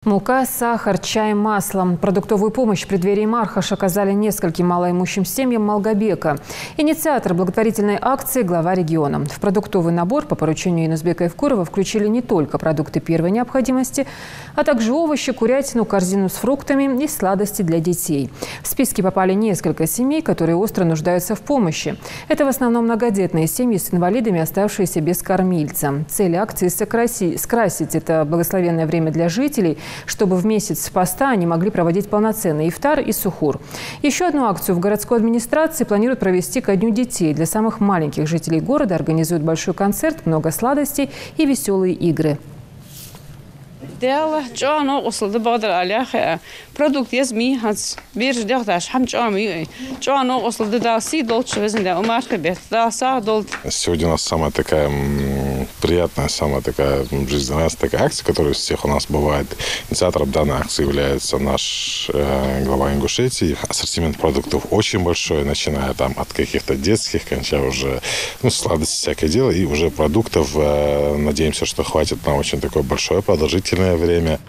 Мука, сахар, чай, масло. Продуктовую помощь в преддверии Мархаш оказали нескольким малоимущим семьям Малгобека. Инициатор благотворительной акции – глава региона. В продуктовый набор по поручению Юнусбека Евкурова включили не только продукты первой необходимости, а также овощи, курятину, корзину с фруктами и сладости для детей. В списки попали несколько семей, которые остро нуждаются в помощи. Это в основном многодетные семьи с инвалидами, оставшиеся без кормильца. Цель акции – скрасить это благословенное время для жителей, чтобы в месяц поста они могли проводить полноценный ифтар и сухур. Еще одну акцию в городской администрации планируют провести ко Дню детей. Для самых маленьких жителей города организуют большой концерт, много сладостей и веселые игры. Продукт Сегодня у нас самая такая приятная, самая такая жизненная такая акция, которая у всех у нас бывает. Инициатором данной акции является наш глава Ингушетии. Ассортимент продуктов очень большой, начиная там от каких-то детских, кончая уже сладости, всякое дело. И уже продуктов, надеемся, что хватит на очень такое большое продолжительное время.